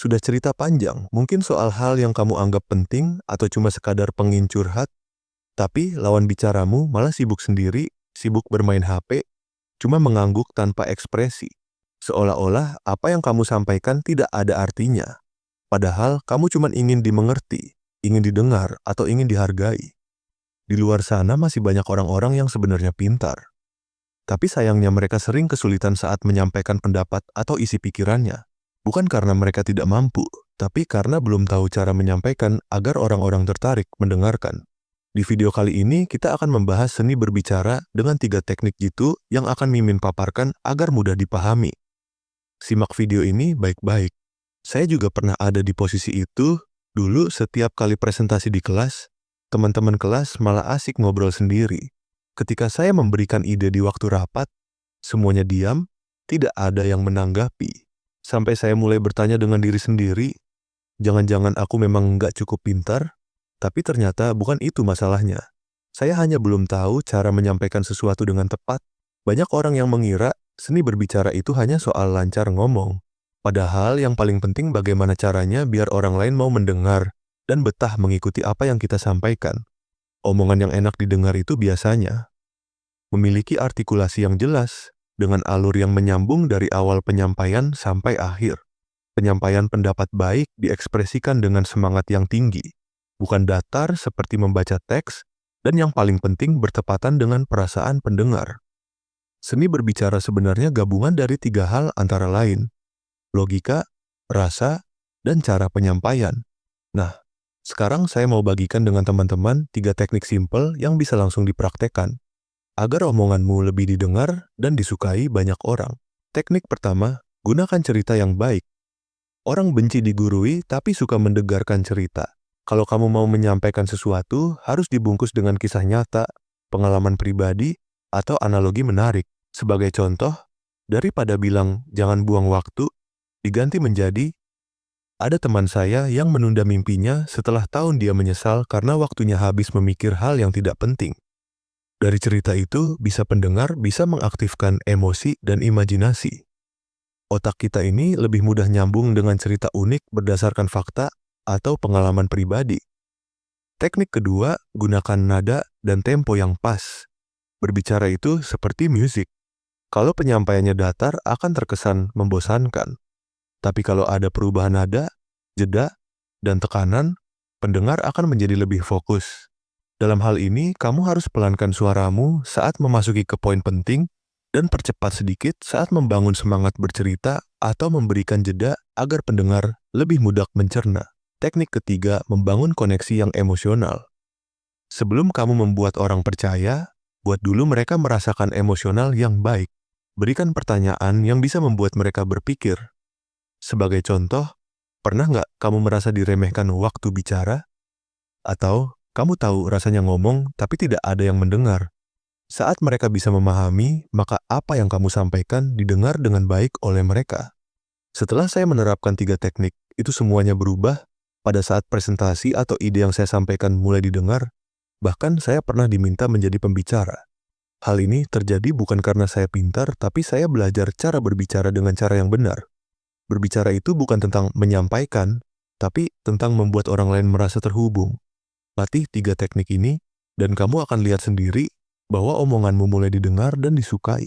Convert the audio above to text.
Sudah cerita panjang, mungkin soal hal yang kamu anggap penting atau cuma sekadar pengin curhat, tapi lawan bicaramu malah sibuk sendiri, sibuk bermain HP, cuma mengangguk tanpa ekspresi. Seolah-olah apa yang kamu sampaikan tidak ada artinya. Padahal kamu cuma ingin dimengerti, ingin didengar, atau ingin dihargai. Di luar sana masih banyak orang-orang yang sebenarnya pintar. Tapi sayangnya mereka sering kesulitan saat menyampaikan pendapat atau isi pikirannya. Bukan karena mereka tidak mampu, tapi karena belum tahu cara menyampaikan agar orang-orang tertarik mendengarkan. Di video kali ini kita akan membahas seni berbicara dengan 3 teknik jitu yang akan Mimin paparkan agar mudah dipahami. Simak video ini baik-baik. Saya juga pernah ada di posisi itu. Dulu setiap kali presentasi di kelas, teman-teman kelas malah asik ngobrol sendiri. Ketika saya memberikan ide di waktu rapat, semuanya diam, tidak ada yang menanggapi. Sampai saya mulai bertanya dengan diri sendiri, jangan-jangan aku memang nggak cukup pintar? Tapi ternyata bukan itu masalahnya. Saya hanya belum tahu cara menyampaikan sesuatu dengan tepat. Banyak orang yang mengira seni berbicara itu hanya soal lancar ngomong. Padahal yang paling penting bagaimana caranya biar orang lain mau mendengar dan betah mengikuti apa yang kita sampaikan. Omongan yang enak didengar itu biasanya memiliki artikulasi yang jelas, dengan alur yang menyambung dari awal penyampaian sampai akhir. Penyampaian pendapat baik diekspresikan dengan semangat yang tinggi, bukan datar seperti membaca teks, dan yang paling penting bertepatan dengan perasaan pendengar. Seni berbicara sebenarnya gabungan dari 3 hal antara lain: logika, rasa, dan cara penyampaian. Nah, sekarang saya mau bagikan dengan teman-teman 3 teknik simpel yang bisa langsung dipraktekkan, agar omonganmu lebih didengar dan disukai banyak orang. Teknik pertama, gunakan cerita yang baik. Orang benci digurui tapi suka mendengarkan cerita. Kalau kamu mau menyampaikan sesuatu, harus dibungkus dengan kisah nyata, pengalaman pribadi, atau analogi menarik. Sebagai contoh, daripada bilang jangan buang waktu, diganti menjadi ada teman saya yang menunda mimpinya setelah tahun dia menyesal karena waktunya habis memikir hal yang tidak penting. Dari cerita itu, pendengar bisa mengaktifkan emosi dan imajinasi. Otak kita ini lebih mudah nyambung dengan cerita unik berdasarkan fakta atau pengalaman pribadi. Teknik kedua, gunakan nada dan tempo yang pas. Berbicara itu seperti musik. Kalau penyampaiannya datar akan terkesan membosankan. Tapi kalau ada perubahan nada, jeda, dan tekanan, pendengar akan menjadi lebih fokus. Dalam hal ini, kamu harus pelankan suaramu saat memasuki ke poin penting dan percepat sedikit saat membangun semangat bercerita atau memberikan jeda agar pendengar lebih mudah mencerna. Teknik ketiga, membangun koneksi yang emosional. Sebelum kamu membuat orang percaya, buat dulu mereka merasakan emosional yang baik. Berikan pertanyaan yang bisa membuat mereka berpikir. Sebagai contoh, pernah nggak kamu merasa diremehkan waktu bicara? Atau kamu tahu rasanya ngomong tapi tidak ada yang mendengar? Saat mereka bisa memahami, maka apa yang kamu sampaikan didengar dengan baik oleh mereka. Setelah saya menerapkan 3 teknik, itu semuanya berubah. Pada saat presentasi atau ide yang saya sampaikan mulai didengar, bahkan saya pernah diminta menjadi pembicara. Hal ini terjadi bukan karena saya pintar, tapi saya belajar cara berbicara dengan cara yang benar. Berbicara itu bukan tentang menyampaikan, tapi tentang membuat orang lain merasa terhubung. Latih 3 teknik ini, dan kamu akan lihat sendiri bahwa omonganmu mulai didengar dan disukai.